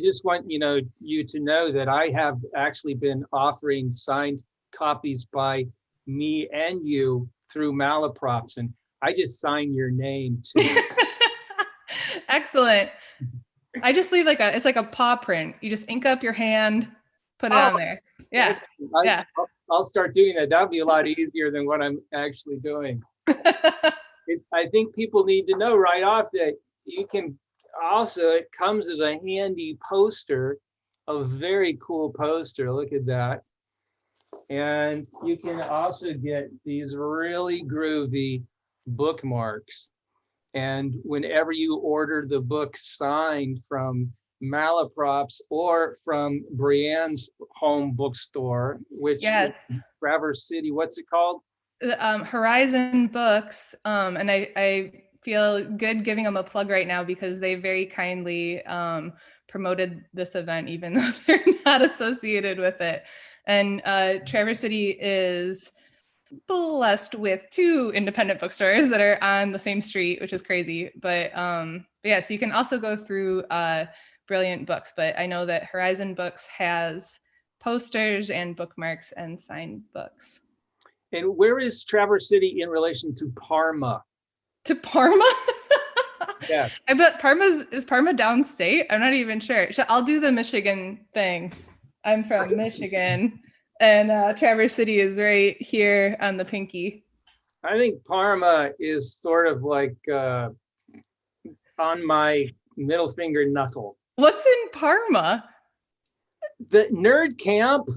just want you to know that I have actually been offering signed copies by me and you through Malaprops, and I just sign your name too. Excellent. I just leave it's like a paw print. You just ink up your hand, put it on there. Yeah. Yeah. I'll start doing that. That'll be a lot easier than what I'm actually doing. I think people need to know right off that you can also, it comes as a handy poster, a very cool poster. Look at that. And you can also get these really groovy bookmarks. And whenever you order the book signed from Malaprops or from Brianne's home bookstore, which is Traverse City, what's it called? Horizon Books. And I feel good giving them a plug right now because they very kindly promoted this event, even though they're not associated with it. And Traverse City is blessed with 2 independent bookstores that are on the same street, which is crazy. But yeah, so you can also go through Brilliant Books, but I know that Horizon Books has posters and bookmarks and signed books. And where is Traverse City in relation to Parma? To Parma? Yeah. I bet is Parma downstate? I'm not even sure. I'll do the Michigan thing. I'm from Michigan. And Traverse City is right here on the pinky. I think Parma is sort of like on my middle finger knuckle. What's in Parma? The nerd camp.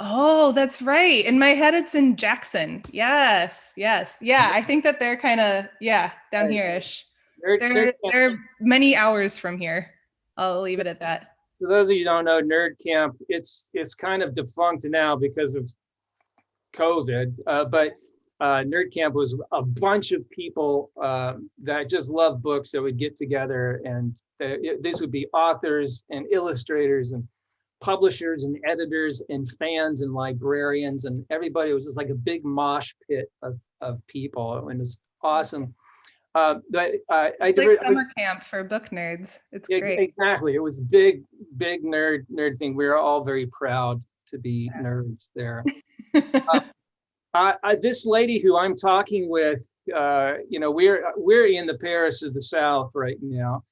Oh, that's right. In my head, it's in Jackson. Yes. Yeah, I think that they're kind of, down here-ish. They're many hours from here. I'll leave it at that. For those of you who don't know, Nerd Camp, it's kind of defunct now because of COVID, but Nerd Camp was a bunch of people that just love books that would get together, and this would be authors and illustrators and publishers and editors and fans and librarians, and everybody. It was just like a big mosh pit of people, and it was awesome. Like summer camp for book nerds. It's great. Exactly. It was big nerd thing. We were all very proud to be nerds there. This lady who I'm talking with, we're in the Paris of the South right now.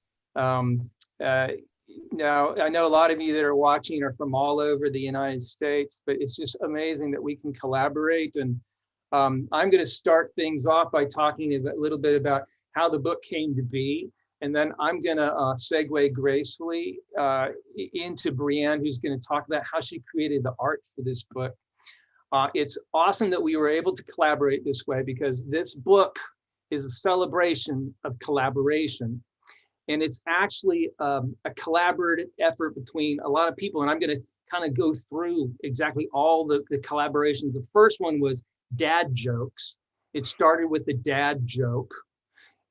Now, I know a lot of you that are watching are from all over the United States, but it's just amazing that we can collaborate. And I'm going to start things off by talking a little bit about how the book came to be. And then I'm going to segue gracefully into Brianne, who's going to talk about how she created the art for this book. It's awesome that we were able to collaborate this way, because this book is a celebration of collaboration. And it's actually a collaborative effort between a lot of people. And I'm going to kind of go through exactly all the collaborations. The first one was dad jokes. It started with the dad joke.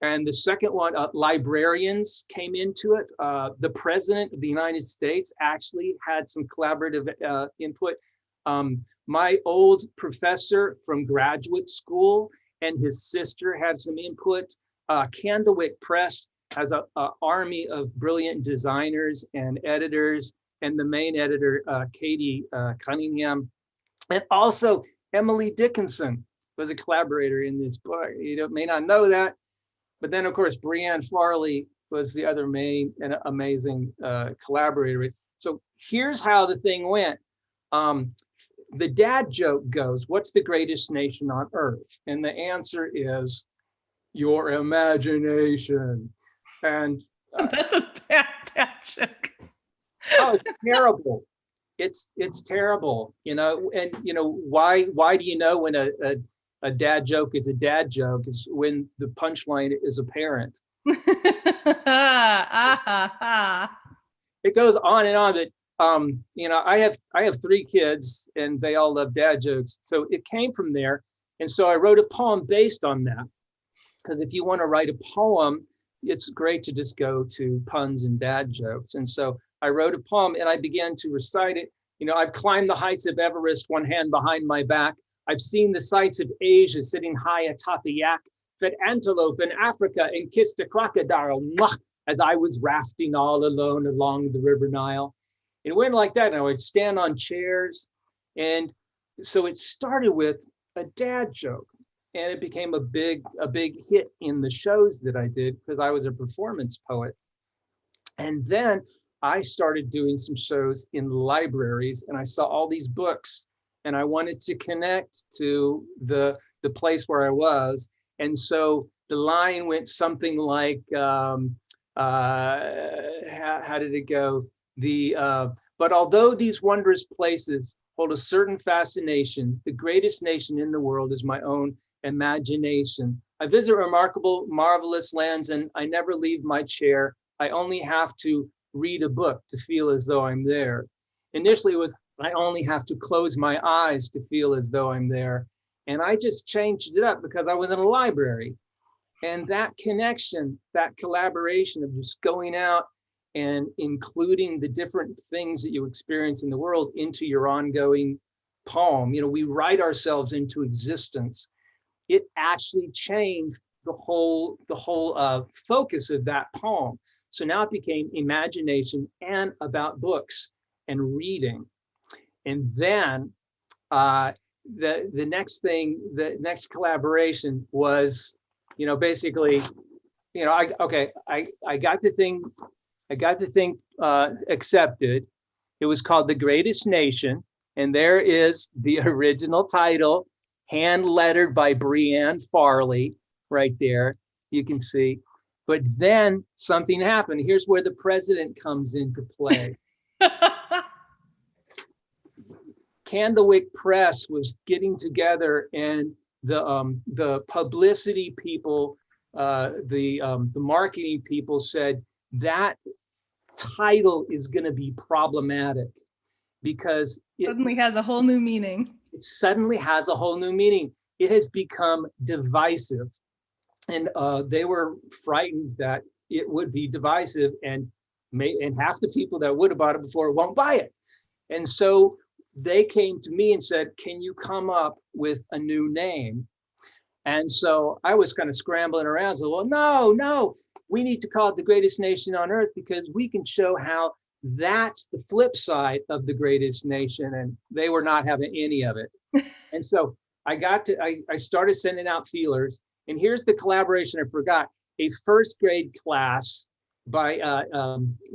And the second one, librarians came into it. The president of the United States actually had some collaborative input. My old professor from graduate school and his sister had some input. Candlewick Press has an army of brilliant designers and editors, and the main editor, Katie Cunningham. And also Emily Dickinson was a collaborator in this book. You may not know that, but then of course, Brianne Farley was the other main and amazing collaborator. So here's how the thing went. The dad joke goes, what's the greatest nation on earth? And the answer is your imagination. And that's a bad dad joke. Oh, it's terrible. It's terrible, and why do you know when a dad joke is a dad joke? Is when the punchline is apparent. It goes on and on, but I have 3 kids and they all love dad jokes. So it came from there. And so I wrote a poem based on that. Because if you want to write a poem, it's great to just go to puns and dad jokes. And so I wrote a poem and I began to recite it. I've climbed the heights of Everest, one hand behind my back. I've seen the sights of Asia sitting high atop a yak, fed antelope in Africa and kissed a crocodile. Mwah! as I was rafting all alone along the River Nile. It went like that. And I would stand on chairs. And so it started with a dad joke. And it became a big hit in the shows that I did because I was a performance poet. And then I started doing some shows in libraries, and I saw all these books, and I wanted to connect to the place where I was. And so the line went something like, how did it go? But although these wondrous places hold a certain fascination, the greatest nation in the world is my own imagination. I visit remarkable, marvelous lands, and I never leave my chair. I only have to read a book to feel as though I'm there. Initially, it was I only have to close my eyes to feel as though I'm there. And I just changed it up because I was in a library. And that connection, that collaboration of just going out and including the different things that you experience in the world into your ongoing poem. You know, we write ourselves into existence. It actually changed the whole focus of that poem. So now it became imagination and about books and reading. And then the next collaboration was, you know, basically, you know, I got the thing accepted. It was called The Greatest Nation, and there is the original title, hand lettered by Brianne Farley, right there. You can see. But then something happened. Here's where the president comes into play. Candlewick Press was getting together, and the publicity people, the marketing people said that title is going to be problematic because it suddenly has a whole new meaning. It suddenly has a whole new meaning. It has become divisive, and they were frightened that it would be divisive, and half the people that would have bought it before won't buy it. And so they came to me and said, "Can you come up with a new name?" And so I was kind of scrambling around. So, well, no, we need to call it The Greatest Nation on Earth because we can show how that's the flip side of the greatest nation. And they were not having any of it. And so I started sending out feelers. And here's the collaboration I forgot. A first grade class by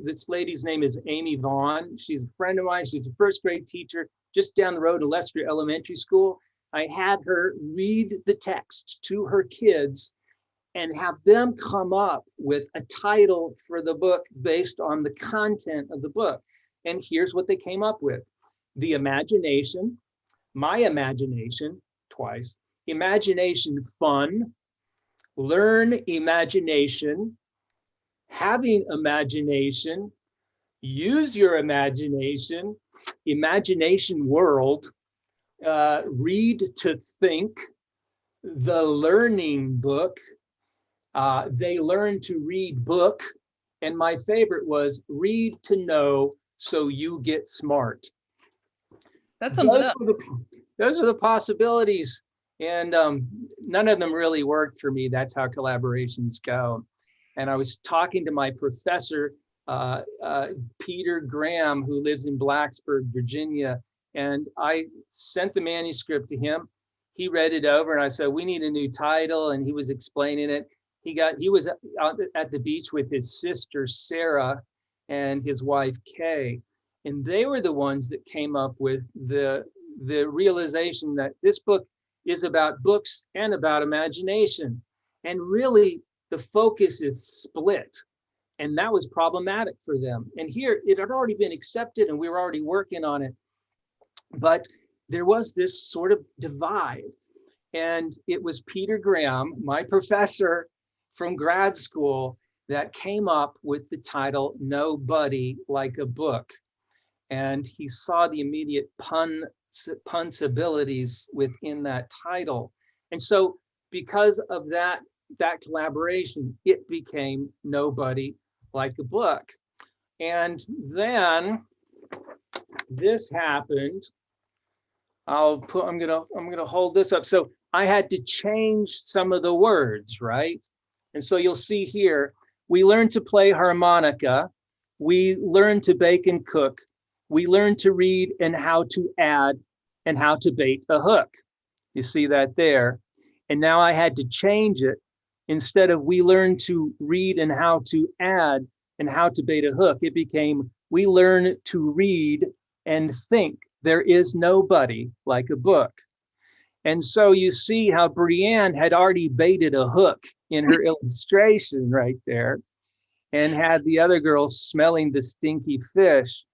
this lady's name is Amy Vaughn. She's a friend of mine. She's a first grade teacher just down the road to Lester Elementary School. I had her read the text to her kids and have them come up with a title for the book based on the content of the book. And here's what they came up with. The Imagination, My Imagination, twice, Imagination Fun, Learn Imagination, Having Imagination, Use Your Imagination, Imagination World, Read to Think, The Learning Book, They Learn to Read Book, and my favorite was Read to Know So You Get Smart. That sums it up. Those are the possibilities, and none of them really worked for me. That's how collaborations go. And I was talking to my professor, Peter Graham, who lives in Blacksburg, Virginia, and I sent the manuscript to him. He read it over, and I said, "We need a new title," and he was explaining it. He was out at the beach with his sister, Sarah, and his wife, Kay, and they were the ones that came up with the realization that this book is about books and about imagination. And really, the focus is split. And that was problematic for them. And here, it had already been accepted, and we were already working on it. But there was this sort of divide. And it was Peter Graham, my professor from grad school, that came up with the title Nobody Like a Book. And he saw the immediate punsibilities within that title. And so because of that collaboration, it became Nobody Like a Book. And then this happened. I'm gonna hold this up. So I had to change some of the words, right? And so you'll see here, We learn to play harmonica. We learn to bake and cook. We learn to read and how to add and how to bait a hook. You see that there. And now I had to change it. Instead of we learn to read and how to add and how to bait a hook, it became we learn to read and think. There is nobody like a book. And so you see how Brianne had already baited a hook in her illustration right there and had the other girl smelling the stinky fish.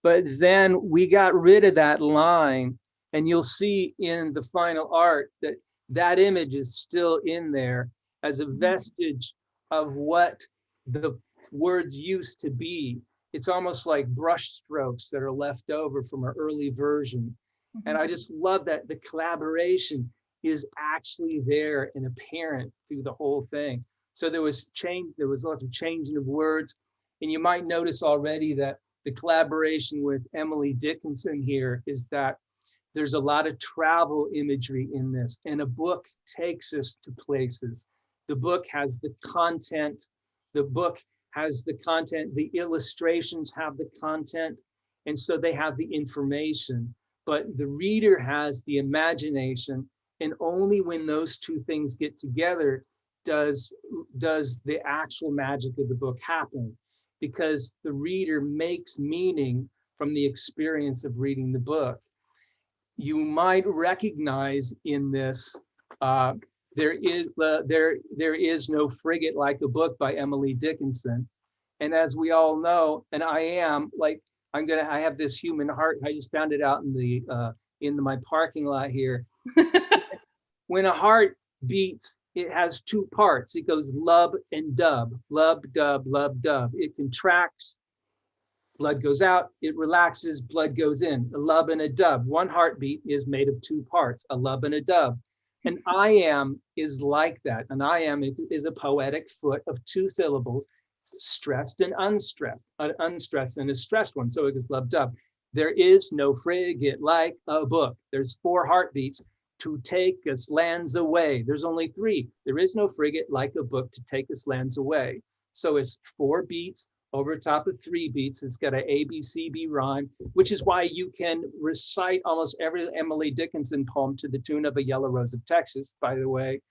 But then we got rid of that line, and you'll see in the final art that that image is still in there as a vestige of what the words used to be. It's almost like brush strokes that are left over from an early version. And I just love that the collaboration is actually there and apparent through the whole thing. So there was lots of changing of words. And you might notice already that the collaboration with Emily Dickinson here is that there's a lot of travel imagery in this, and a book takes us to places. The book has the content, the illustrations have the content, and so they have the information, but the reader has the imagination, and only when those two things get together does the actual magic of the book happen, because the reader makes meaning from the experience of reading the book. You might recognize in this, there is no frigate like a book by Emily Dickinson. And as we all know, and I have this human heart. I just found it out in my parking lot here. When a heart beats, it has two parts. It goes lub and dub, lub, dub, lub, dub. It contracts, blood goes out, it relaxes, blood goes in, a lub and a dub. One heartbeat is made of two parts, a lub and a dub. And I am is like that. An I am is a poetic foot of two syllables, stressed and unstressed, an unstressed and a stressed one. So it goes lub, dub. There is no frigate like a book. There's four heartbeats to take us lands away. There's only three. There is no frigate like a book to take us lands away. So it's four beats over top of three beats. It's got an A, B, C, B rhyme, which is why you can recite almost every Emily Dickinson poem to the tune of A Yellow Rose of Texas, by the way.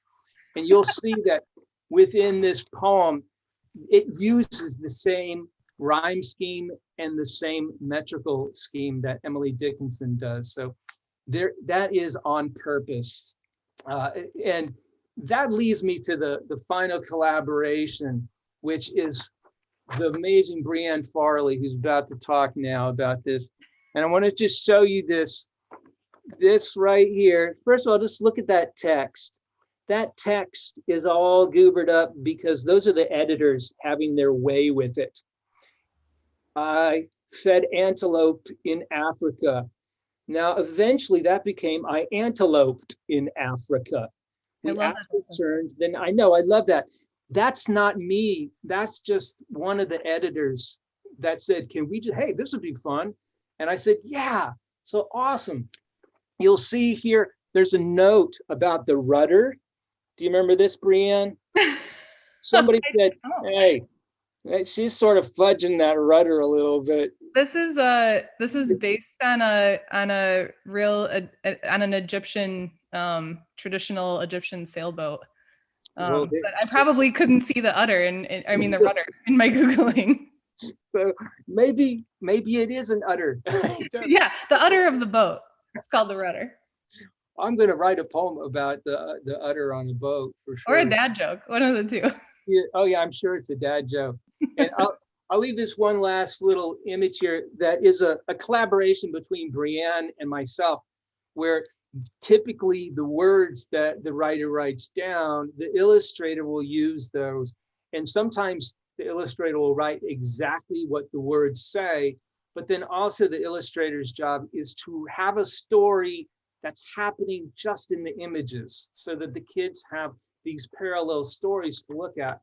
And you'll see that within this poem, it uses the same rhyme scheme and the same metrical scheme that Emily Dickinson does. So that is on purpose. And that leads me to the final collaboration, which is the amazing Brianne Farley, who's about to talk now about this. And I want to just show you this right here. First of all, just look at that text. That text is all goobered up because those are the editors having their way with it. I fed antelope in Africa. Now, eventually that became I anteloped in Africa. I love that. Then I know, I love that. That's not me. That's just one of the editors that said, can we just, hey, this would be fun. And I said, yeah, so awesome. You'll see here, there's a note about the rudder. Do you remember this, Brianne? Somebody said, hey, she's sort of fudging that rudder a little bit. This is based on an Egyptian traditional Egyptian sailboat. But I probably couldn't see the udder the rudder in my Googling. So maybe it is an udder. Yeah, the udder of the boat. It's called the rudder. I'm going to write a poem about the udder on a boat for sure. Or a dad joke, one of the two. Yeah, oh yeah, I'm sure it's a dad joke. And I'll leave this one last little image here that is a collaboration between Brianne and myself, where typically the words that the writer writes down, the illustrator will use those. And sometimes the illustrator will write exactly what the words say, but then also the illustrator's job is to have a story that's happening just in the images so that the kids have these parallel stories to look at.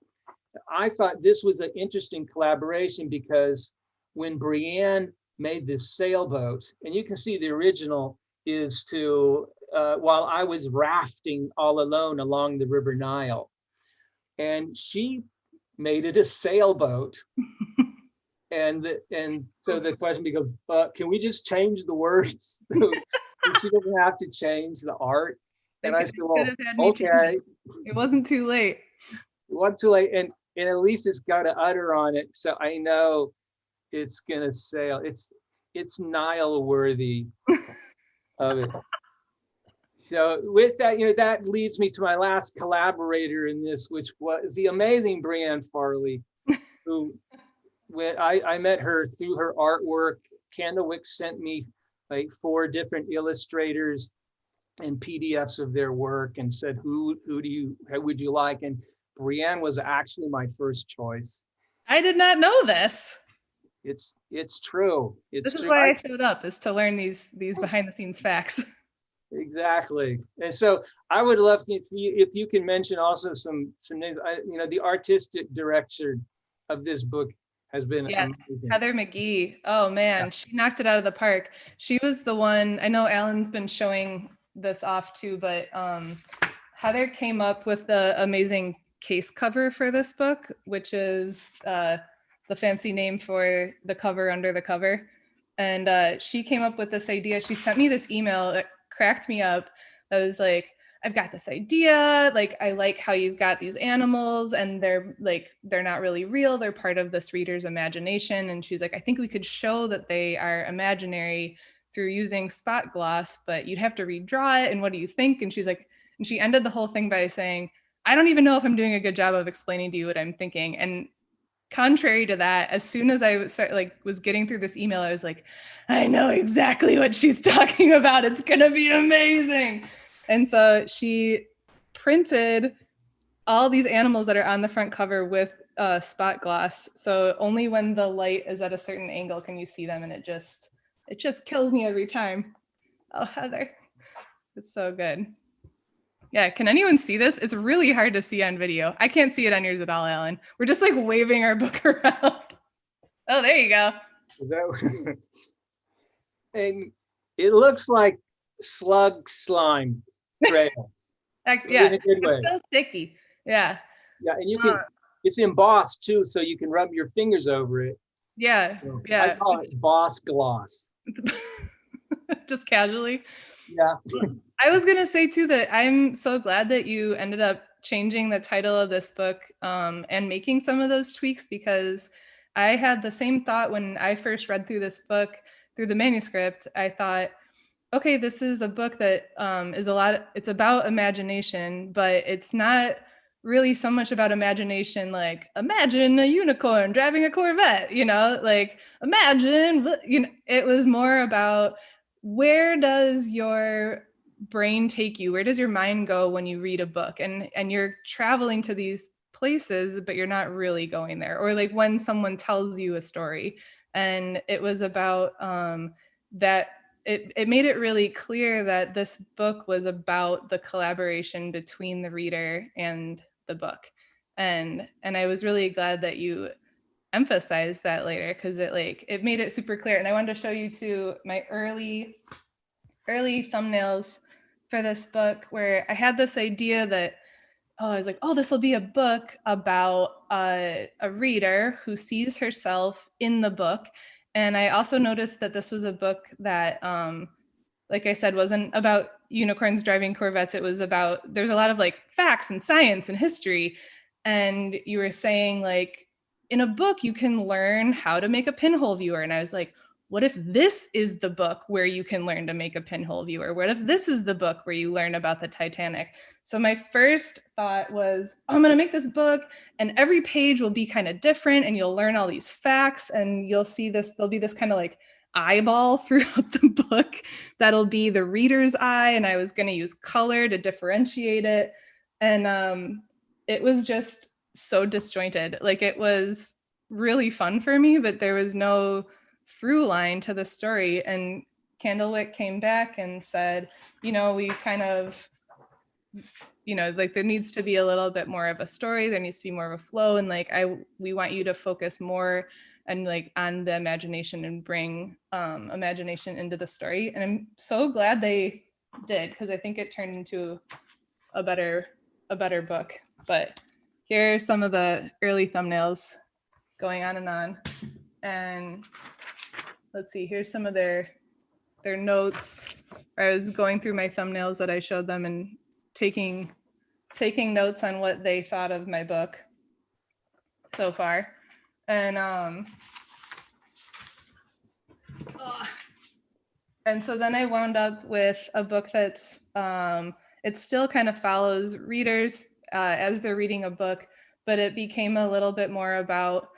I thought this was an interesting collaboration because when Brianne made this sailboat, and you can see the original is to, while I was rafting all alone along the River Nile. And she made it a sailboat. And so the question becomes, can we just change the words? She doesn't have to change the art. And I said, well, okay. It wasn't too late. It wasn't too late. And at least it's got an udder on it. So I know it's gonna sail. It's Nile worthy of it. So with that, that leads me to my last collaborator in this, which was the amazing Brianne Farley, who when I met her through her artwork. Candlewick sent me like 4 different illustrators and PDFs of their work and said, who would you like? And Brianne was actually my first choice. I did not know this. It's true. This is why I showed up, is to learn these behind the scenes facts. Exactly. And so I would love if you can mention also some names. The artistic director of this book has been amazing. Heather McGee. Oh man, She knocked it out of the park. She was the one. I know Allan's been showing this off too, but Heather came up with the amazing case cover for this book, which is the fancy name for the cover under the cover. And she came up with this idea. She sent me this email that cracked me up. I was like, I've got this idea. Like, I like how you've got these animals and they're not really real. They're part of this reader's imagination. And she's like, I think we could show that they are imaginary through using spot gloss, but you'd have to redraw it. And what do you think? And she's like, and she ended the whole thing by saying, I don't even know if I'm doing a good job of explaining to you what I'm thinking. And contrary to that, as soon as I was getting through this email, I was like, I know exactly what she's talking about. It's gonna be amazing. And so she printed all these animals that are on the front cover with spot gloss. So only when the light is at a certain angle can you see them, and it just kills me every time. Oh, Heather, it's so good. Yeah, can anyone see this? It's really hard to see on video. I can't see it on yours at all, Allan. We're just like waving our book around. Oh, there you go. Is that? And it looks like slug slime trails. Yeah, it's so sticky. Yeah. Yeah, and you can. It's embossed too, so you can rub your fingers over it. Yeah, so yeah. I call it boss gloss. Just casually. Yeah. I was gonna say too that I'm so glad that you ended up changing the title of this book and making some of those tweaks, because I had the same thought when I first read through this book, through the manuscript. I thought, okay, this is a book that it's about imagination, but it's not really so much about imagination, like imagine a unicorn driving a Corvette, like imagine, it was more about, where does your brain take you? Where does your mind go when you read a book? And you're traveling to these places, but you're not really going there. Or like when someone tells you a story. And it was about that it made it really clear that this book was about the collaboration between the reader and the book. And I was really glad that you emphasize that later, because it made it super clear. And I wanted to show you too my early thumbnails for this book, where I had this idea that, I was like, this will be a book about a reader who sees herself in the book. And I also noticed that this was a book that, like I said, wasn't about unicorns driving Corvettes. It was about, there's a lot of like facts and science and history. And you were saying like, in a book, you can learn how to make a pinhole viewer. And I was like, what if this is the book where you can learn to make a pinhole viewer? What if this is the book where you learn about the Titanic? So my first thought was, I'm going to make this book and every page will be kind of different and you'll learn all these facts and you'll see this, there'll be this kind of like eyeball throughout the book that'll be the reader's eye. And I was going to use color to differentiate it. And it was just so disjointed. Like, it was really fun for me, but there was no through line to the story. And Candlewick came back and said, we kind of, like there needs to be a little bit more of a story. There needs to be more of a flow. And like, we want you to focus more and like on the imagination and bring imagination into the story. And I'm so glad they did, because I think it turned into a better book. But here are some of the early thumbnails going on and on. And let's see, here's some of their notes. I was going through my thumbnails that I showed them and taking notes on what they thought of my book so far. And so then I wound up with a book that's it still kind of follows readers as they're reading a book, but it became a little bit more about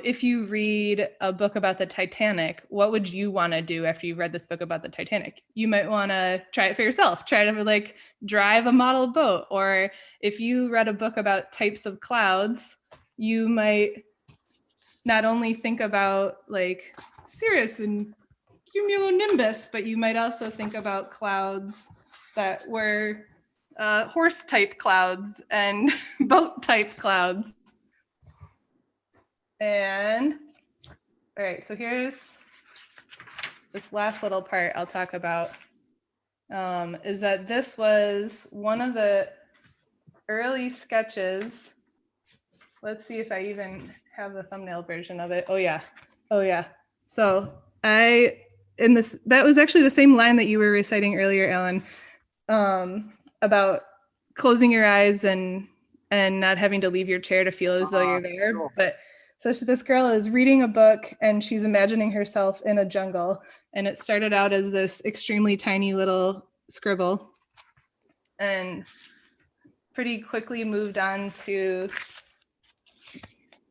if you read a book about the Titanic, what would you want to do after you read this book about the Titanic? You might want to try it for yourself, try to like drive a model boat. Or if you read a book about types of clouds, you might not only think about like cirrus and cumulonimbus, but you might also think about clouds that were horse type clouds and boat type clouds. And all right, so here's this last little part I'll talk about is that this was one of the early sketches. Let's see if I even have the thumbnail version of it. Oh yeah. So that was actually the same line that you were reciting earlier, Allan, about closing your eyes and not having to leave your chair to feel as though you're there. Cool. But so this girl is reading a book and she's imagining herself in a jungle. And it started out as this extremely tiny little scribble and pretty quickly moved on to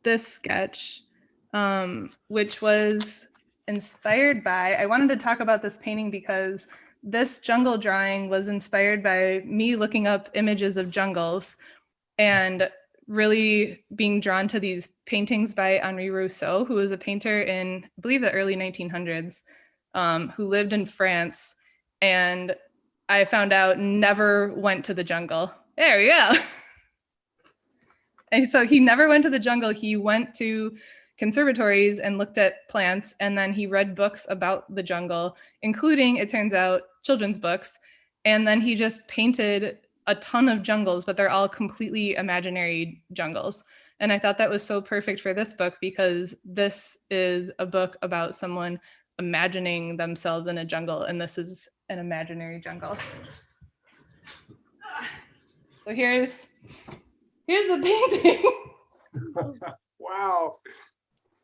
this sketch, which was inspired by, I wanted to talk about this painting because this jungle drawing was inspired by me looking up images of jungles and really being drawn to these paintings by Henri Rousseau, who was a painter in, I believe, the early 1900s, who lived in France. And I found out never went to the jungle. There we go. And so he never went to the jungle. He went to conservatories and looked at plants, and then he read books about the jungle, including, it turns out, children's books. And then he just painted a ton of jungles, but they're all completely imaginary jungles. And I thought that was so perfect for this book because this is a book about someone imagining themselves in a jungle, and this is an imaginary jungle. So here's the painting. Wow.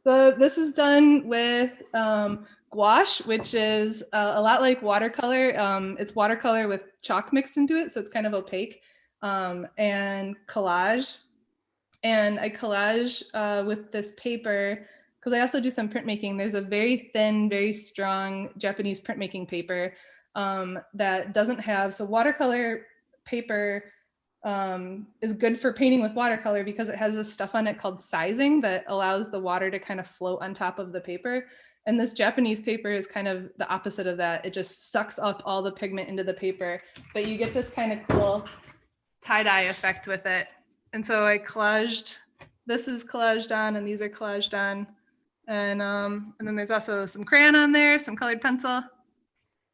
So this is done with gouache, which is a lot like watercolor. It's watercolor with chalk mixed into it, so it's kind of opaque, and collage. And I collage with this paper because I also do some printmaking. There's a very thin, very strong Japanese printmaking paper that doesn't have, so watercolor paper is good for painting with watercolor because it has this stuff on it called sizing that allows the water to kind of float on top of the paper. And this Japanese paper is kind of the opposite of that. It just sucks up all the pigment into the paper, but you get this kind of cool tie-dye effect with it. And so I collaged, this is collaged on and these are collaged on. And then there's also some crayon on there, some colored pencil.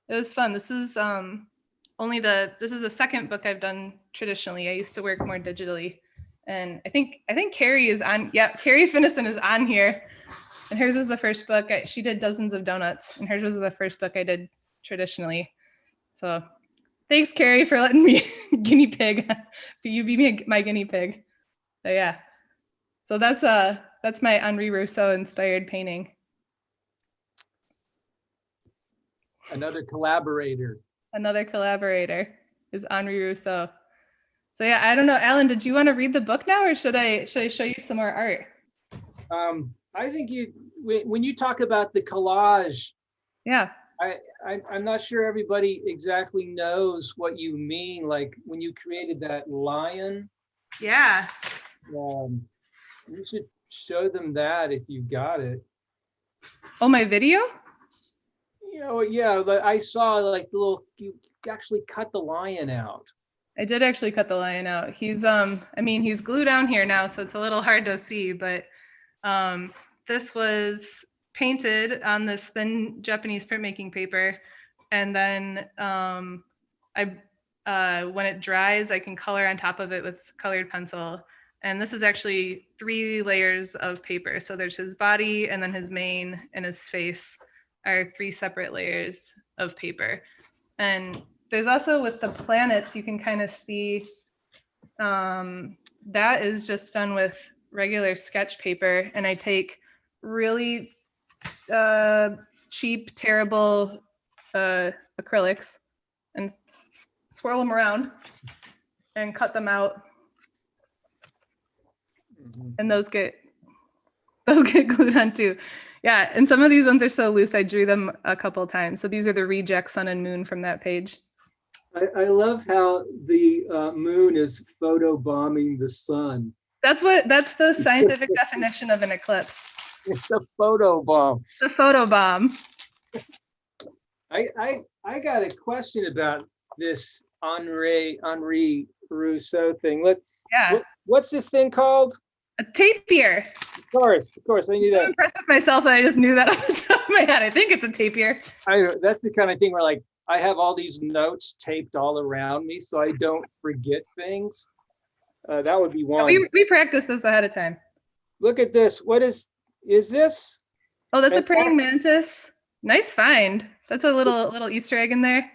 It was fun. This is this is the second book I've done traditionally. I used to work more digitally. And I think Carrie is on, yeah, Carrie Finnison is on here. And hers is the first book. She did Dozens of Donuts, and hers was the first book I did traditionally. So thanks, Carrie, for letting me guinea pig. You be my guinea pig. So yeah. So that's my Henri Rousseau inspired painting. Another collaborator is Henri Rousseau. So yeah, I don't know, Allan, did you want to read the book now, or should I show you some more art? I think when you talk about the collage, yeah, I'm not sure everybody exactly knows what you mean. Like when you created that lion. Yeah. You should show them that if you got it. Oh, my video? Yeah, but I saw like the little, you actually cut the lion out. I did actually cut the lion out. He's he's glued down here now, so it's a little hard to see, but this was painted on this thin Japanese printmaking paper, and then when it dries, I can color on top of it with colored pencil, And this is actually 3 layers of paper. So there's his body, and then his mane and his face are 3 separate layers of paper. And there's also, with the planets, you can kind of see that is just done with regular sketch paper. And I take really cheap, terrible acrylics and swirl them around and cut them out. And those get glued on too. Yeah, and some of these ones are so loose, I drew them a couple times. So these are the reject sun and moon from that page. I love how the moon is photobombing the sun. That's the scientific definition of an eclipse. It's a photo bomb. The photo bomb. I got a question about this Henri Rousseau thing. Look, Yeah. What's this thing called? A tapir. Of course, I knew I'm that. impressed with myself that I just knew that off the top of my head. I think it's a tapir. That's the kind of thing where, like, I have all these notes taped all around me so I don't forget things. That would be one. We practiced this ahead of time. Look at this. What is this? Oh, that's a praying mantis. Nice find. That's a little Easter egg in there.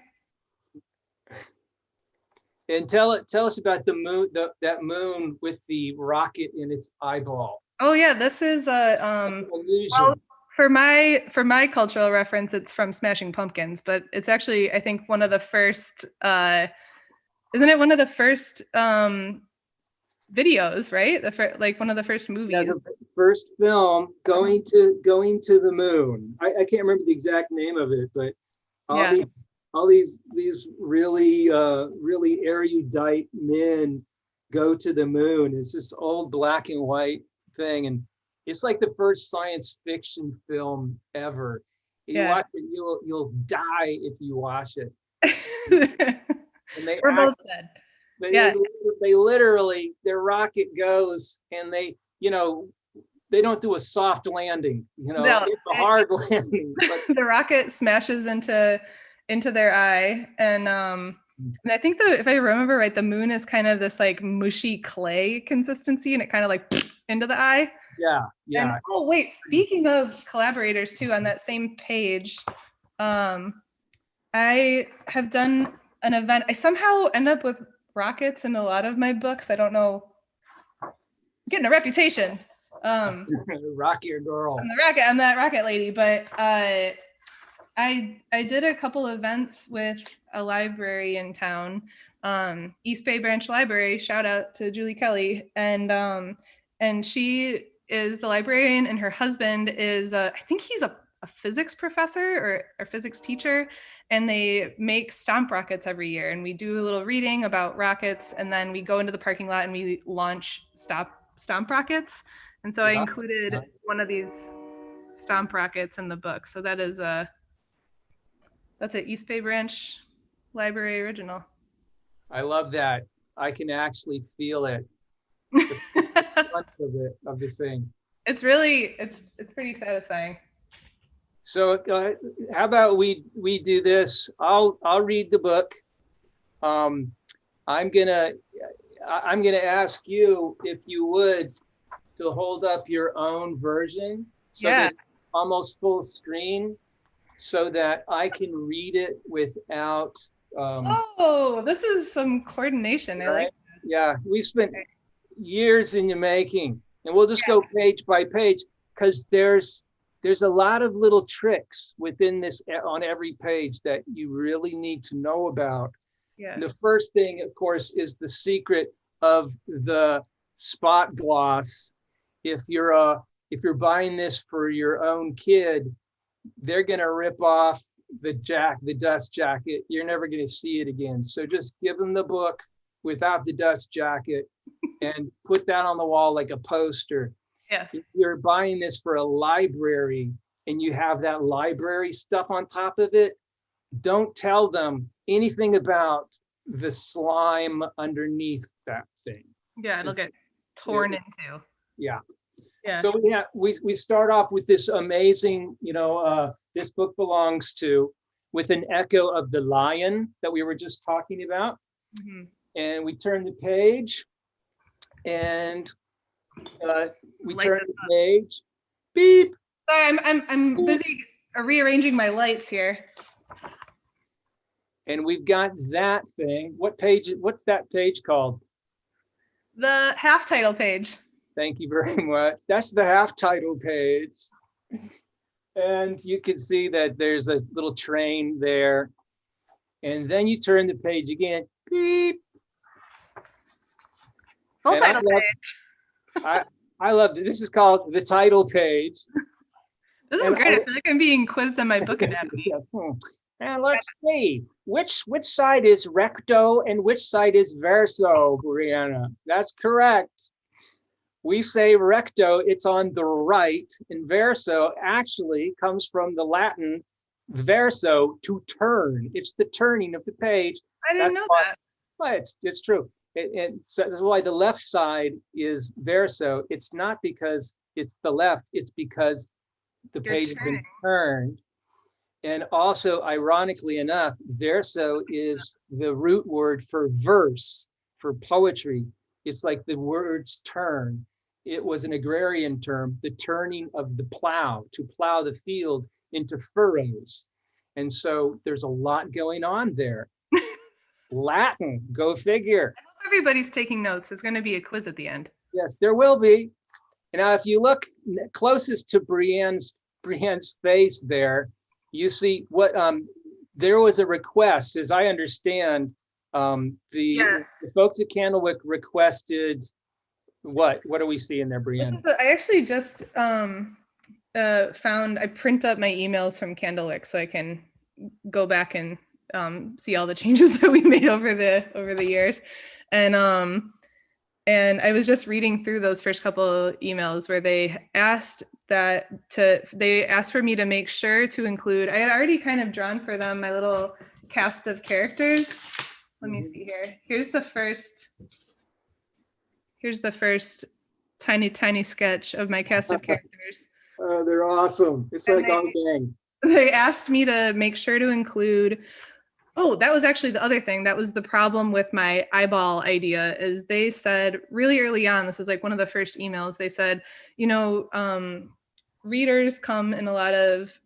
And tell us about the moon, that moon with the rocket in its eyeball. Oh yeah, this is a illusion. well, for my cultural reference, it's from Smashing Pumpkins, but it's actually, I think, one of the first isn't it one of the first videos, right? Like one of the first movies. Yeah, the first film going to the moon. I can't remember the exact name of it, but all these really really erudite men go to the moon. It's this old black and white thing, and it's like the first science fiction film ever. You watch it, you'll die if you watch it. And we're both dead. They literally, their rocket goes, and they don't do a soft landing. No, it's a hard landing. But the rocket smashes into their eye, and I think if I remember right, the moon is kind of this like mushy clay consistency, and it kind of like into the eye. Yeah. And, oh wait, speaking of collaborators too, on that same page, I have done an event. I somehow end up with rockets in a lot of my books. I don't know. I'm getting a reputation. Rocket girl. I'm that rocket lady, but I did a couple events with a library in town, East Bay Branch Library. Shout out to Julie Kelly, and she is the librarian, and her husband is I think he's a physics professor or a physics teacher, and they make stomp rockets every year, and we do a little reading about rockets, and then we go into the parking lot and we launch stomp rockets. And so I included one of these stomp rockets in the book. So that is that's an East Bay Branch Library original. I love that. I can actually feel it. of the thing. It's really, it's pretty satisfying. So how about we do this? I'll read the book. I'm gonna ask you, if you would, to hold up your own version, so that it's almost full screen, so that I can read it without. Oh, this is some coordination. Right? I like that. Yeah, we spent years in the making, and we'll just go page by page, because there's a lot of little tricks within this on every page that you really need to know about. Yeah. And the first thing, of course, is the secret of the spot gloss. If you're buying this for your own kid, they're gonna rip off the dust jacket. You're never gonna see it again. So just give them the book without the dust jacket and put that on the wall like a poster. Yes. If you're buying this for a library and you have that library stuff on top of it, don't tell them anything about the slime underneath that thing. Yeah, it'll get torn into. Yeah. Yeah. So we start off with this amazing, this book belongs to, with an echo of the lion that we were just talking about. Mm-hmm. And we turn the page, And we Light turn this the page. Beep. Sorry, I'm busy rearranging my lights here. And we've got that thing. What page? What's that page called? The half title page. Thank you very much. That's the half title page. And you can see that there's a little train there. And then you turn the page again. Beep. Full And title page. I love it. This is called the title page. This is great. I feel like I'm being quizzed on my book anatomy. And let's see, which side is recto and which side is verso, Brianna? That's correct. We say recto, it's on the right, and verso actually comes from the Latin verso, to turn. It's the turning of the page. I didn't know that. Well, it's true. And so that's why the left side is verso. It's not because it's the left, it's because the page has been turned. And also, ironically enough, verso is the root word for verse, for poetry. It's like the words turn. It was an agrarian term, the turning of the plow, to plow the field into furrows. And so there's a lot going on there. Latin, go figure. I hope everybody's taking notes. There's going to be a quiz at the end. Yes, there will be. And now if you look closest to Brianne's face there, you see what there was a request, as I understand, the folks at Candlewick requested what do we see in there, Brianne? I actually just found, I print up my emails from Candlewick so I can go back and see all the changes that we made over the years. And I was just reading through those first couple of emails where they asked for me to make sure to include, I had already kind of drawn for them my little cast of characters. Let me see here. Here's the first tiny sketch of my cast of characters. They're awesome. It's like all gang. They asked me to make sure to include, that was actually the other thing. That was the problem with my eyeball idea, is they said really early on, this is like one of the first emails, they said, readers come in a lot of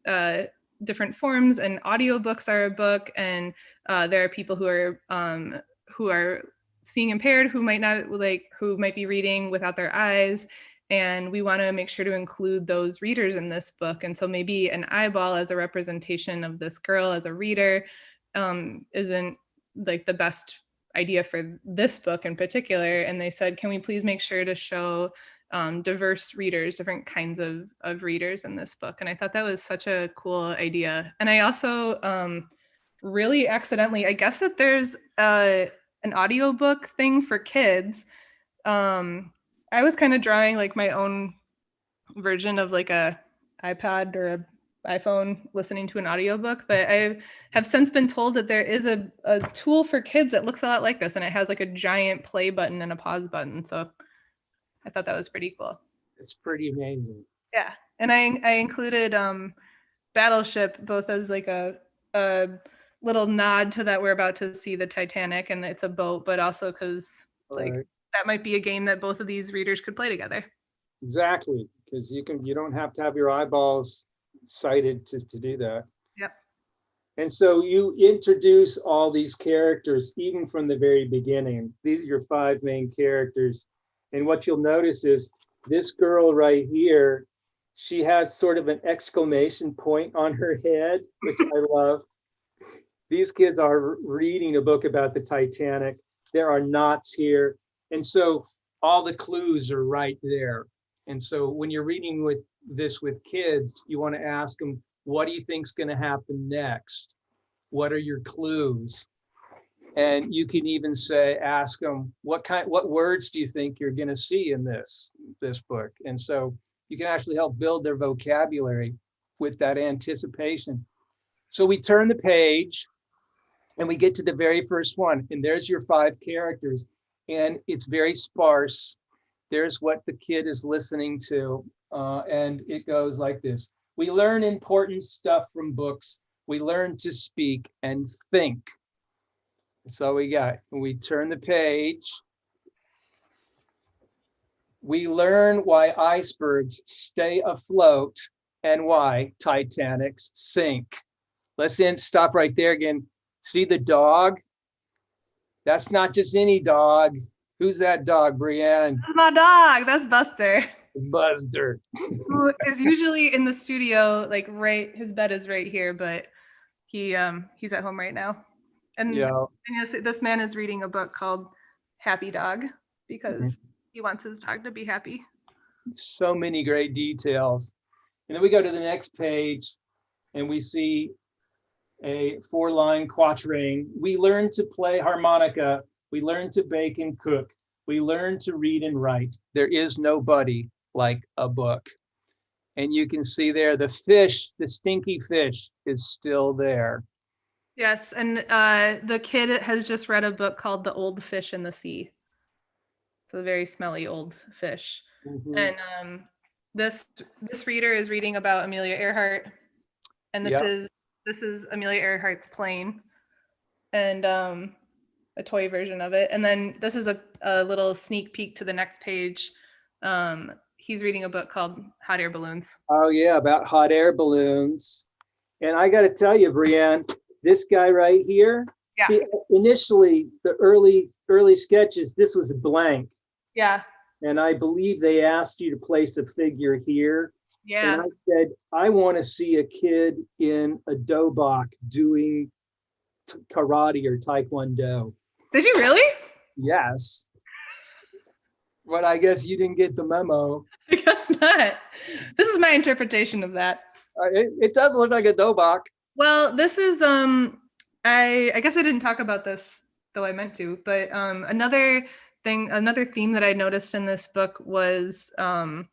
different forms, and audiobooks are a book, and there are people who are seeing impaired, who might be reading without their eyes, and we want to make sure to include those readers in this book. And so maybe an eyeball as a representation of this girl as a reader isn't like the best idea for this book in particular. And they said, can we please make sure to show diverse readers, different kinds of readers in this book? And I thought that was such a cool idea. And I also really accidentally, I guess that there's an audiobook thing for kids. I was kind of drawing like my own version of like a iPad or a iPhone listening to an audiobook, but I have since been told that there is a tool for kids that looks a lot like this, and it has like a giant play button and a pause button. So I thought that was pretty cool. It's pretty amazing. Yeah, and I included Battleship both as like a little nod to that we're about to see the Titanic and it's a boat, but also because that might be a game that both of these readers could play together. Exactly, because you don't have to have your eyeballs sighted to do that. Yep. And so you introduce all these characters even from the very beginning. These are your 5 main characters. And what you'll notice is this girl right here, she has sort of an exclamation point on her head, which I love. These kids are reading a book about the Titanic. There are knots here. And so all the clues are right there. And so when you're reading with kids, you want to ask them, what do you think is going to happen next? What are your clues? And you can even ask them, what words do you think you're going to see in this book? And so you can actually help build their vocabulary with that anticipation. So we turn the page and we get to the very first one, and there's your 5 characters, and it's very sparse. There's what the kid is listening to, and it goes like this. We learn important stuff from books. We learn to speak and think. That's all we got. When we turn the page, We learn why icebergs stay afloat and why Titanics sink. Let's stop right there again. See the dog? That's not just any dog. Who's that dog, Brianne? That's my dog. That's Buster. Buster. Who is usually in the studio, like his bed is right here, but he's at home right now. And, Yeah. and this man is reading a book called Happy Dog because he wants his dog to be happy. So many great details. And then we go to the next page and we see a 4-line quatrain. We learn to play harmonica. We learn to bake and cook. We learn to read and write. There is nobody like a book. And you can see there the fish, the stinky fish is still there. Yes, and the kid has just read a book called The Old Fish in the Sea. It's a very smelly old fish. And this reader is reading about Amelia Earhart, and this is Amelia Earhart's plane, and a toy version of it. And then this is a little sneak peek to the next page. He's reading a book called Hot Air Balloons. Oh yeah, about hot air balloons. And I got to tell you, Brianne, this guy right here. Yeah. See, initially, the early sketches, this was blank. Yeah. And I believe they asked you to place a figure here. Yeah. And I said, I want to see a kid in a dobok doing karate or taekwondo. Did you really? Yes. But I guess you didn't get the memo. I guess not. This is my interpretation of that. It does look like a dobok. Well, this is I guess I didn't talk about this, though I meant to, but another theme that I noticed in this book was the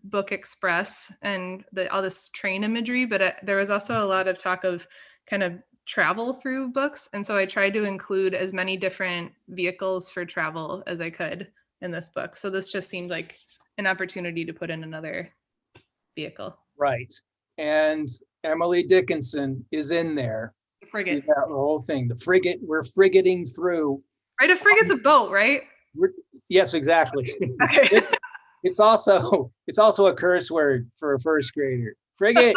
book express and all this train imagery, but there was also a lot of talk of kind of travel through books, and so I tried to include as many different vehicles for travel as I could in this book. So this just seemed like an opportunity to put in another vehicle. Right. And Emily Dickinson is in there. The frigate. The whole thing. The frigate, we're frigating through. Right, a frigate's a boat, right? Yes, exactly. Okay. It's also a curse word for a first grader. Frigate.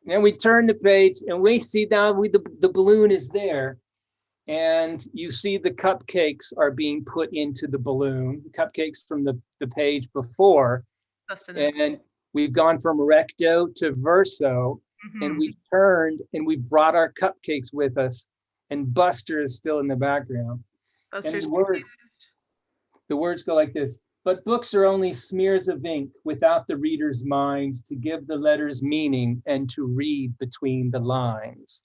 And we turn the page and we see now the balloon is there. And you see the cupcakes are being put into the balloon, cupcakes from the page before. And we've gone from recto to verso, and we've turned and we brought our cupcakes with us, and Buster is still in the background. Buster's and the words go like this: but books are only smears of ink without the reader's mind to give the letters meaning and to read between the lines.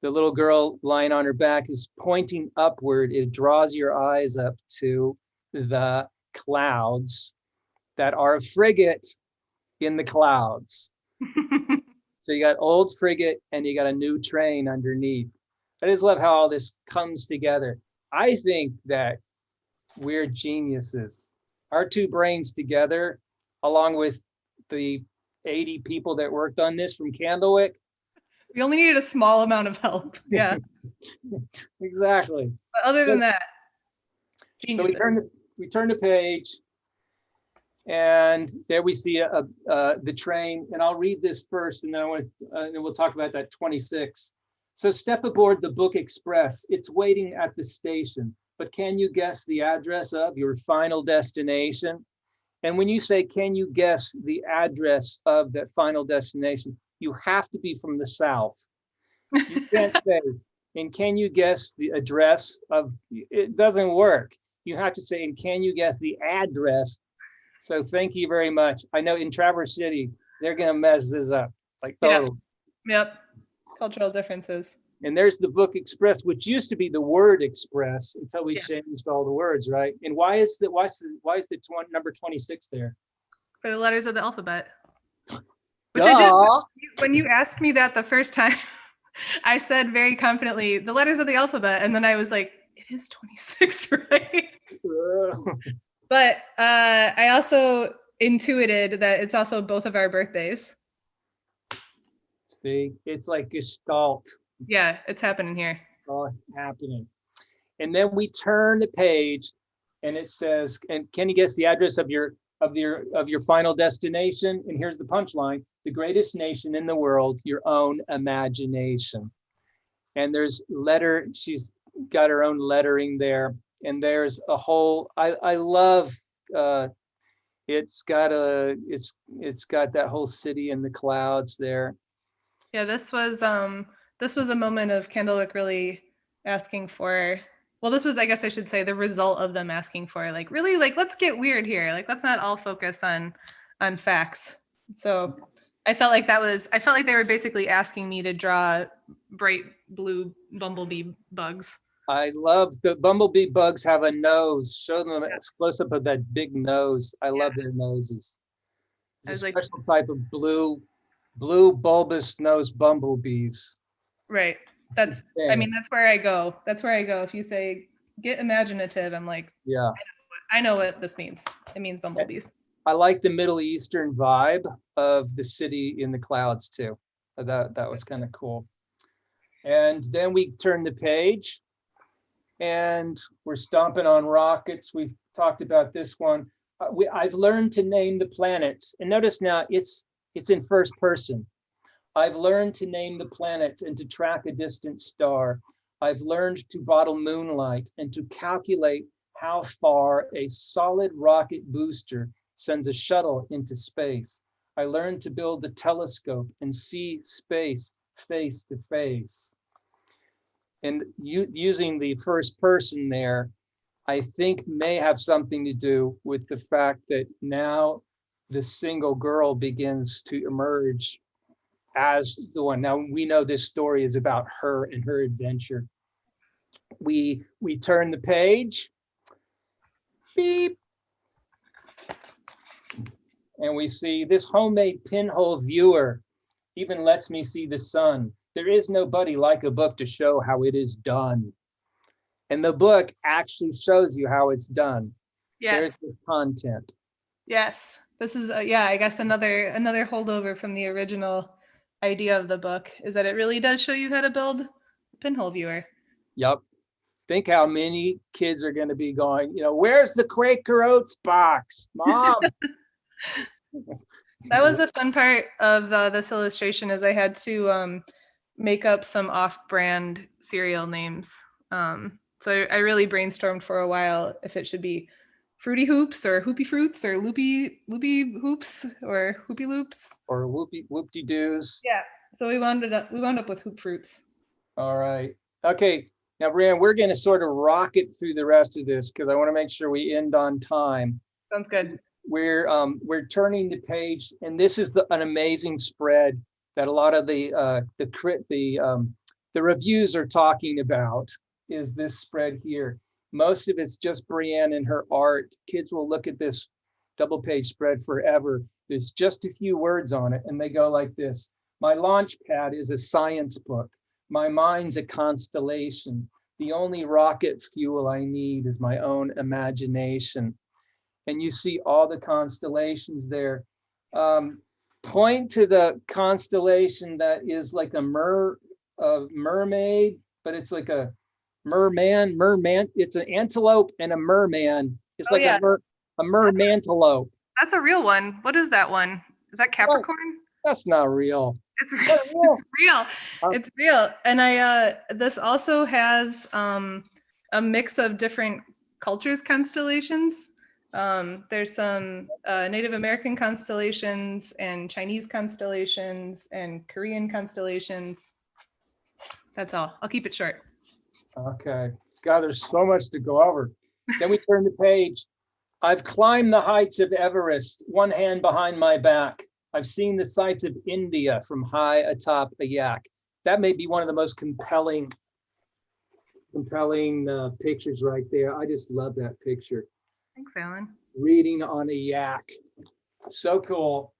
The little girl lying on her back is pointing upward. It draws your eyes up to the clouds that are a frigate in the clouds. So you got old frigate and you got a new train underneath. I just love how all this comes together. I think that we're geniuses. Our two brains together, along with the 80 people that worked on this from Candlewick. We only needed a small amount of help. Yeah. Exactly. But other than that, geniuses. So we turn the page, and there we see the train. And I'll read this first, and then we'll talk about that 26. So step aboard the Book Express. It's waiting at the station. But can you guess the address of your final destination? And when you say, can you guess the address of that final destination, you have to be from the South. You can't say, and can you guess the address of, it doesn't work. You have to say, and can you guess the address? So thank you very much. I know in Traverse City, they're gonna mess this up, like totally. Yep. Cultural differences. And there's the Book Express, which used to be the Word Express until we changed all the words, right? And why is the number 26 there? For the letters of the alphabet. Which Duh. I did when you asked me that the first time. I said very confidently the letters of the alphabet, and then I was like, it is 26, right? But I also intuited that it's also both of our birthdays. See, it's like Gestalt. Yeah, it's happening here. All happening. And then we turn the page and it says, and can you guess the address of your final destination? And here's the punchline: the greatest nation in the world, your own imagination. And there's she's got her own lettering there. And there's a whole, I love, it's got that whole city in the clouds there. Yeah, this was a moment of Candlewick really asking for, well, this was, I guess I should say, the result of them asking for, like, really, like, let's get weird here. Like, let's not all focus on facts. So I felt like they were basically asking me to draw bright blue bumblebee bugs. I love the bumblebee bugs have a nose. Show them a close up of that big nose. I love their noses. It's a special type of blue bulbous nose bumblebees. Right. That's where I go. If you say get imaginative, I'm like, yeah, I know what this means. It means bumblebees. I like the Middle Eastern vibe of the city in the clouds too. That was kind of cool. And then we turn the page and we're stomping on rockets. We've talked about this one. I've learned to name the planets, and notice now it's in first person. I've learned to name the planets and to track a distant star. I've learned to bottle moonlight and to calculate how far a solid rocket booster sends a shuttle into space. I learned to build a telescope and see space face to face. And using the first person there, I think may have something to do with the fact that now the single girl begins to emerge as the one. Now we know this story is about her and her adventure. We turn the page, beep, and we see this homemade pinhole viewer even lets me see the sun. There is nobody like a book to show how it is done. And the book actually shows you how it's done. Yes. There's the content. Yes. This is, I guess another holdover from the original idea of the book is that it really does show you how to build a pinhole viewer. Yep. Think how many kids are going to be going, where's the Quaker Oats box, Mom? That was the fun part of this illustration is I had to make up some off-brand cereal names. So I really brainstormed for a while if it should be Fruity Hoops or Hoopy Fruits or Loopy Hoops or Hoopy Loops. Or Whoopty Doos. Yeah. So we wound up with Hoop Fruits. All right. Okay. Now, Brianne, we're going to sort of rocket through the rest of this because I want to make sure we end on time. Sounds good. We're turning the page, and this is an amazing spread that a lot of the reviews are talking about. Is this spread here? Most of it's just Brianne and her art. Kids will look at this double page spread forever. There's just a few words on it, and they go like this: my launch pad is a science book. My mind's a constellation. The only rocket fuel I need is my own imagination. And you see all the constellations there. Point to the constellation that is like a mermaid, but it's like a merman. It's an antelope and a merman. It's like a mermantelope. That's a real one. What is that one? Is that Capricorn? That's not real. It's real. It's real. And this also has a mix of different cultures constellations. There's some Native American constellations and Chinese constellations and Korean constellations. That's all. I'll keep it short. Okay. God, there's so much to go over. Then we turn the page. I've climbed the heights of Everest, one hand behind my back. I've seen the sights of India from high atop a yak. That may be one of the most compelling pictures right there. I just love that picture. Thanks, Alan. Reading on a yak. So cool.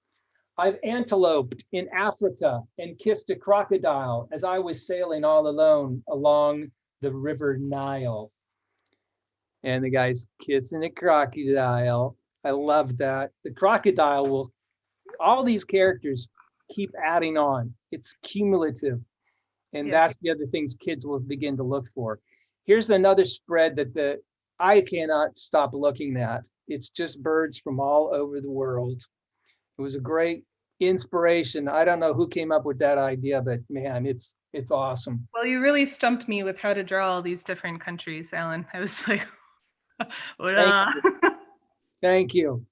I've anteloped in Africa and kissed a crocodile as I was sailing all alone along the river Nile. And the guy's kissing a crocodile. I love that. The crocodile all these characters keep adding on. It's cumulative. And that's the other things kids will begin to look for. Here's another spread that I cannot stop looking at. It's just birds from all over the world. It was a great inspiration. I don't know who came up with that idea, but man, it's awesome. Well, you really stumped me with how to draw all these different countries, Alan. I was like, Thank you.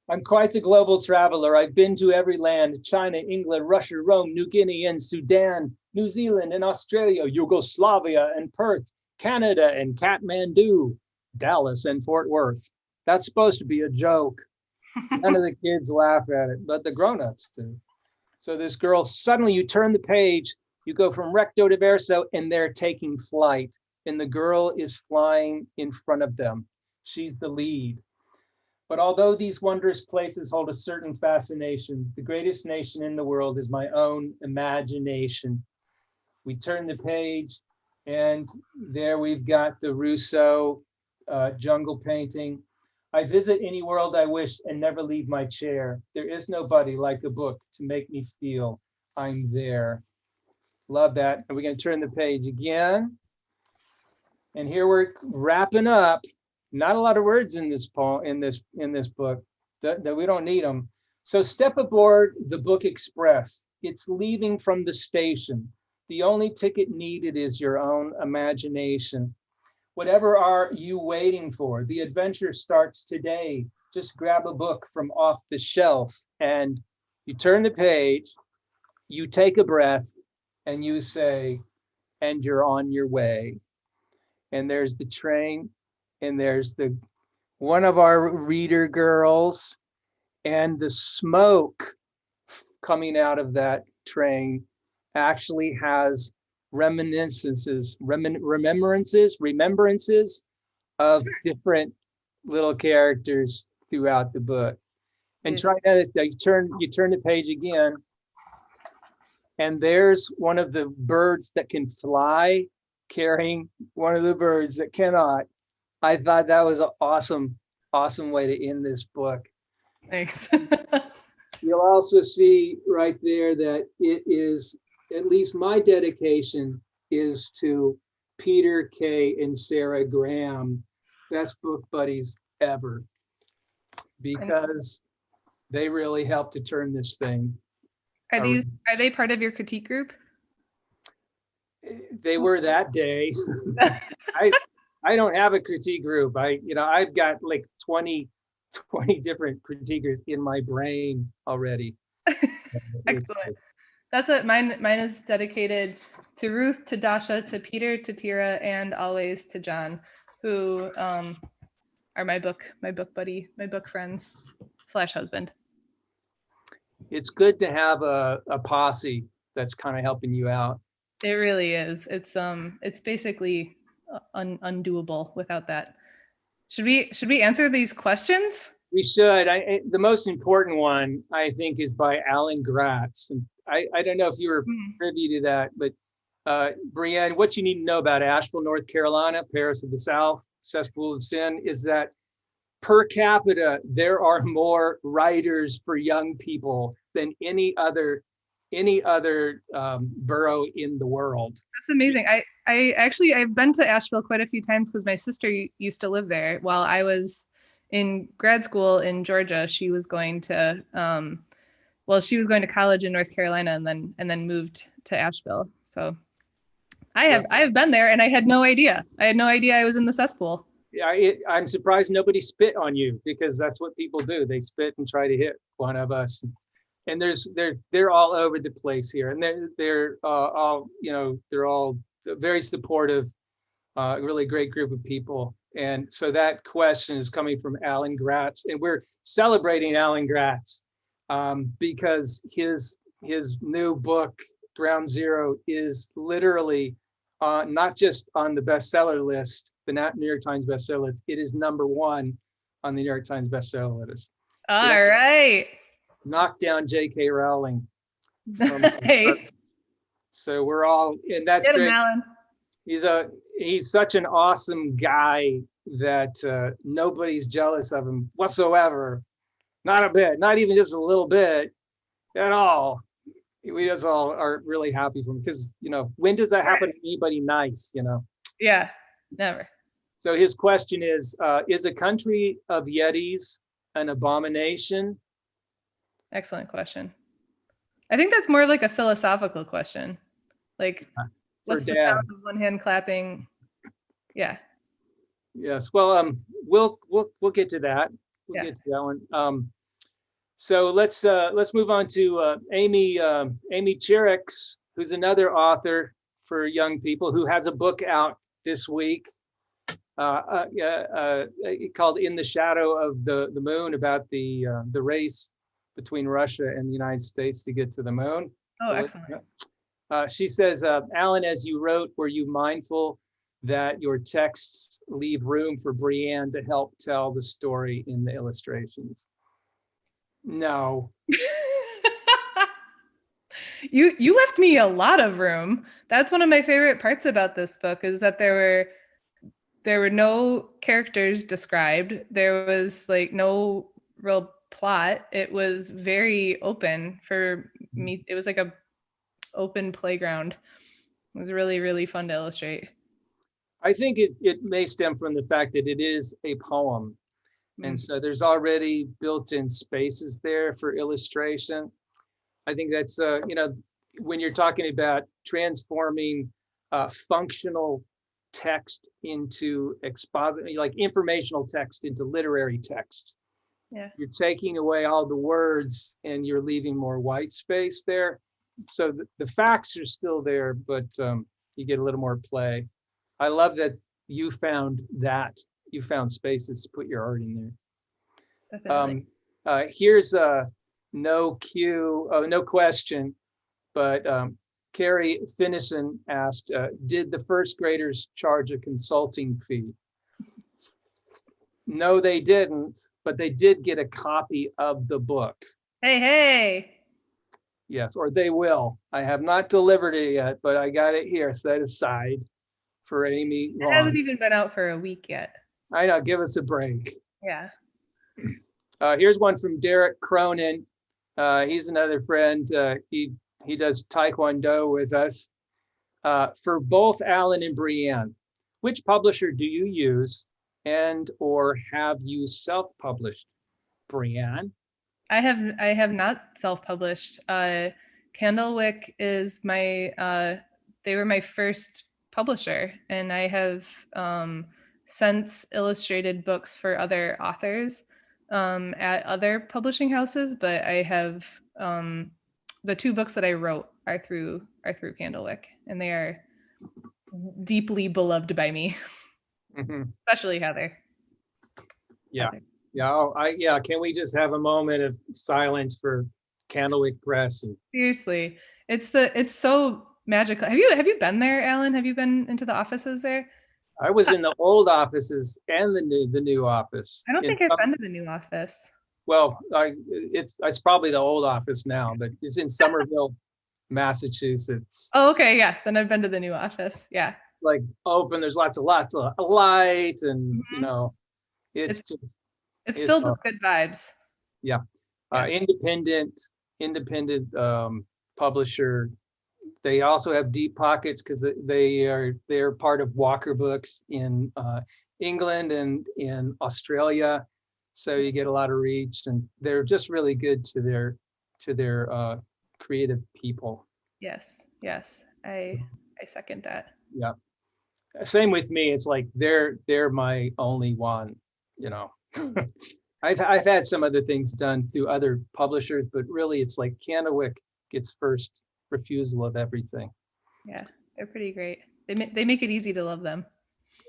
I'm quite the global traveler. I've been to every land: China, England, Russia, Rome, New Guinea, and Sudan, New Zealand and Australia, Yugoslavia and Perth, Canada and Kathmandu, Dallas and Fort Worth. That's supposed to be a joke. None of the kids laugh at it, but the grown-ups do. So this girl, suddenly you turn the page, you go from recto to verso, and they're taking flight. And the girl is flying in front of them. She's the lead. But although these wondrous places hold a certain fascination, the greatest nation in the world is my own imagination. We turn the page, and there we've got the Rousseau jungle painting. I visit any world I wish and never leave my chair. There is nobody like a book to make me feel I'm there. Love that. And we're going to turn the page again. And here we're wrapping up. Not a lot of words in this poem, in this book, that we don't need them. So step aboard the Book Express. It's leaving from the station. The only ticket needed is your own imagination. Whatever are you waiting for? The adventure starts today. Just grab a book from off the shelf and you turn the page, you take a breath, and you say, and you're on your way. And there's the train, and there's one of our reader girls, and the smoke coming out of that train actually has remembrances of different little characters throughout the book. And Yes. try that. You turn the page again, and there's one of the birds that can fly carrying one of the birds that cannot. I thought that was an awesome way to end this book. Thanks. You'll also see right there that it is, at least my dedication is to Peter Kay and Sarah Graham, best book buddies ever, because they really helped to turn this thing. Are they part of your critique group? They were that day. I don't have a critique group. I've got like 20 different critiquers in my brain already. Excellent. That's what mine is dedicated to Ruth, to Dasha, to Peter, to Tira, and always to John, who are my book buddy, my book friends / husband. It's good to have a posse that's kind of helping you out. It really is. It's basically undoable without that. Should we answer these questions? We should. The most important one, I think, is by Alan Gratz. And I don't know if you were privy to that, but Brianne, what you need to know about Asheville, North Carolina, Paris of the South, cesspool of sin, is that per capita, there are more writers for young people than any other borough in the world. That's amazing. I've been to Asheville quite a few times because my sister used to live there while I was in grad school in Georgia. She was going to college in North Carolina and then moved to Asheville. So I have been there and I had no idea. I was in the cesspool. Yeah, I'm surprised nobody spit on you, because that's what people do. They spit and try to hit one of us. And they're all over the place here, and they're all very supportive, really great group of people. And so that question is coming from Alan Gratz, and we're celebrating Alan Gratz because his new book Ground Zero is literally not just on the bestseller list, the New York Times bestseller list. It is #1 on the New York Times bestseller list. All right. Knock down J.K. Rowling. Right. So we're all, and that's Get him, great. Alan. He's such an awesome guy that nobody's jealous of him whatsoever. Not a bit, not even just a little bit at all. We just all are really happy for him, because when does that happen to anybody nice? Yeah, never. So his question is a country of Yetis an abomination? Excellent question. I think that's more like a philosophical question. Like, what's the Dad. sound of one hand clapping? Yeah. Yes. Well, we'll get to that. We'll Yeah. get to that one. So let's move on to Amy Chirix, who's another author for young people who has a book out this week called "In the Shadow of the Moon," about the race between Russia and the United States to get to the moon. Oh, excellent. She says, Allan, as you wrote, were you mindful that your texts leave room for Brianne to help tell the story in the illustrations? No. You left me a lot of room. That's one of my favorite parts about this book, is that there were no characters described. There was like no real plot. It was very open for me. It was like a open playground. It was really, really fun to illustrate. I think it may stem from the fact that it is a poem. And so there's already built-in spaces there for illustration. I think that's, when you're talking about transforming functional text into like informational text into literary text. Yeah. You're taking away all the words and you're leaving more white space there. So the facts are still there, but you get a little more play. I love that you found spaces to put your art in there. Definitely. Here's no question, but Carrie Finnison asked, did the first graders charge a consulting fee? No, they didn't, but they did get a copy of the book. Hey. Yes, or they will. I have not delivered it yet, but I got it here set aside for Amy. It hasn't even been out for a week yet. I know, give us a break. Yeah. Here's one from Derek Cronin. He's another friend. He does Taekwondo with us. For both Allan and Brianne, which publisher do you use, and or have you self-published? Brianne? I have not self-published. Candlewick is my they were my first publisher, and I have since illustrated books for other authors at other publishing houses, but I have the two books that I wrote are through Candlewick, and they are deeply beloved by me. Mm-hmm. Especially Heather. Yeah. Heather. Yeah. Can we just have a moment of silence for Candlewick Press? Seriously, it's so magical. Have you been there, Allan? Have you been into the offices there? I was in the old offices and the new office. I don't think I've been to the new office. Well, it's probably the old office now, but it's in Somerville, Massachusetts. Oh, okay, yes. Then I've been to the new office. Yeah. Like open, there's lots of light, and it's filled with good vibes. Yeah. Independent publisher. They also have deep pockets because they're part of Walker Books in England and in Australia. So you get a lot of reach, and they're just really good to their creative people. Yes, I second that. Yeah, same with me. It's like they're my only one. I've had some other things done through other publishers, but really it's like Candlewick gets first refusal of everything. Yeah, they're pretty great. They make it easy to love them.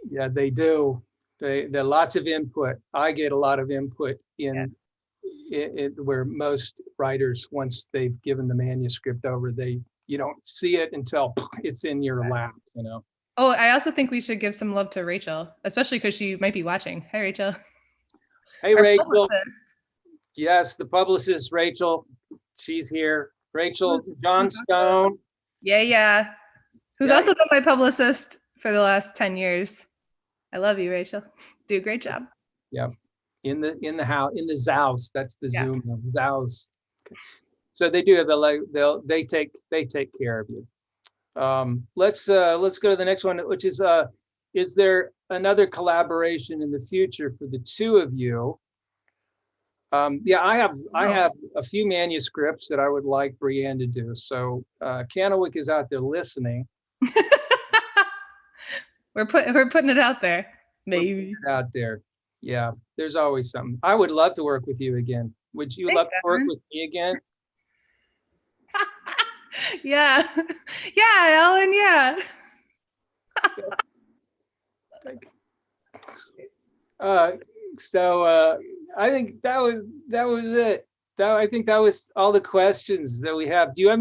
Yeah, they do. They're lots of input. I get a lot of input in where most writers, once they've given the manuscript over, you don't see it until it's in your lap, Oh, I also think we should give some love to Rachel, especially because she might be watching. Hi, Rachel. Hey, Rachel. Publicist. Yes, the publicist, Rachel. She's here. Rachel Johnstone. Yeah. Who's also been my publicist for the last 10 years. I love you, Rachel. Do a great job. Yeah. In the house, in the Zaus. That's the Zoom Zaus. So they do have they take care of you. Let's go to the next one, which is is there another collaboration in the future for the two of you? Yeah, I have a few manuscripts that I would like Brianne to do. So Kennewick is out there listening. We're putting it out there. Maybe Out there. Yeah, there's always something. I would love to work with you again. Would you love to work with me again? Yeah. Yeah, Ellen, yeah. So I think that was it. I think that was all the questions that we have. Do you have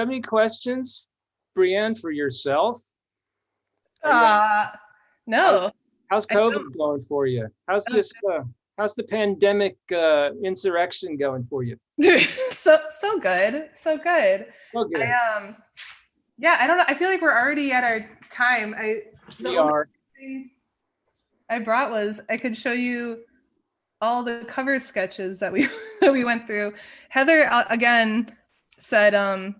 any questions, Brianne, for yourself? No. How's COVID going for you? How's the pandemic insurrection going for you? So good. So good. Okay. Yeah, I don't know. I feel like we're already at our time. We are. Thing I brought was I could show you all the cover sketches that we went through. Heather again said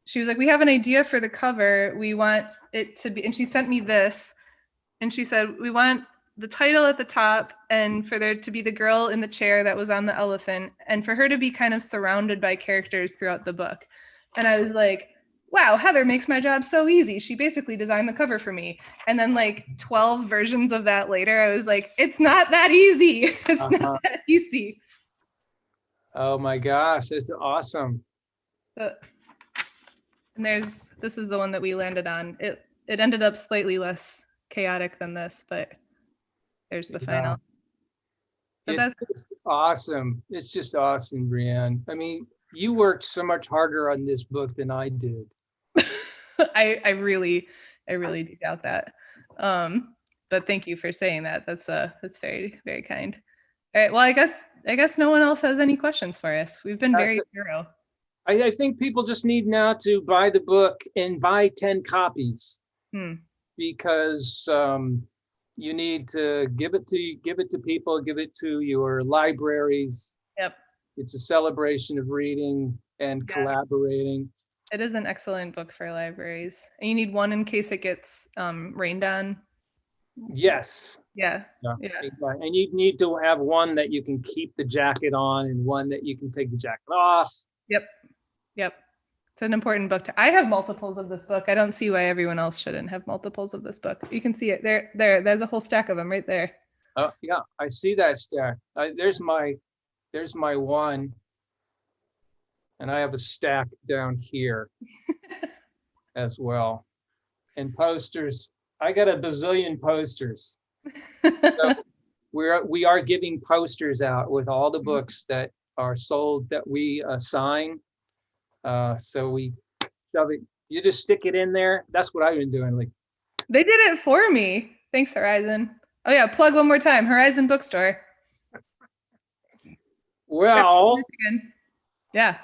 she was like, we have an idea for the cover. We want it to be, and she sent me this, and she said, we want the title at the top and for there to be the girl in the chair that was on the elephant and for her to be kind of surrounded by characters throughout the book. And I was like, wow, Heather makes my job so easy. She basically designed the cover for me. And then like 12 versions of that later, I was like, it's not that easy. It's not that easy. Oh my gosh, it's awesome. And this is the one that we landed on. It ended up slightly less chaotic than this, but there's the final. But it's just awesome. It's just awesome, Brianne. I mean, you worked so much harder on this book than I did. I really do doubt that. But thank you for saying that. That's very, very kind. All right. Well, I guess no one else has any questions for us. We've been very thorough. I think people just need now to buy the book and buy 10 copies because you need to give it to people, give it to your libraries. Yep. It's a celebration of reading and collaborating. It is an excellent book for libraries. And you need one in case it gets rained on. Yes. Yeah. And you need to have one that you can keep the jacket on and one that you can take the jacket off. Yep. It's an important book. I have multiples of this book. I don't see why everyone else shouldn't have multiples of this book. You can see it there. There's a whole stack of them right there. Oh yeah, I see that stack. There's my one. And I have a stack down here as well. And posters. I got a bazillion posters. So we are giving posters out with all the books that are sold that we assign. So we shove it. You just stick it in there. That's what I've been doing. Like they did it for me. Thanks, Horizon. Oh yeah, plug one more time. Horizon Bookstore. Well, yeah.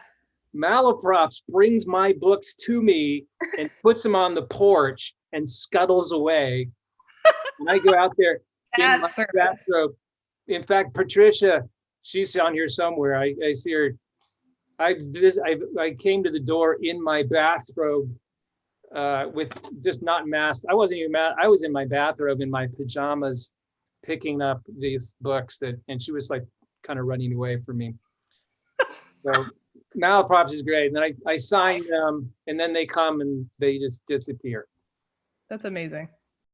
Malaprop brings my books to me and puts them on the porch and scuttles away. And I go out there in my bathrobe. In fact, Patricia, she's on here somewhere. I see her. I came to the door in my bathrobe with just not masked. I wasn't even masked. I was in my bathrobe in my pajamas picking up these books and she was like kind of running away from me. So Malaprop is great. And then I sign them and then they come and they just disappear. That's amazing.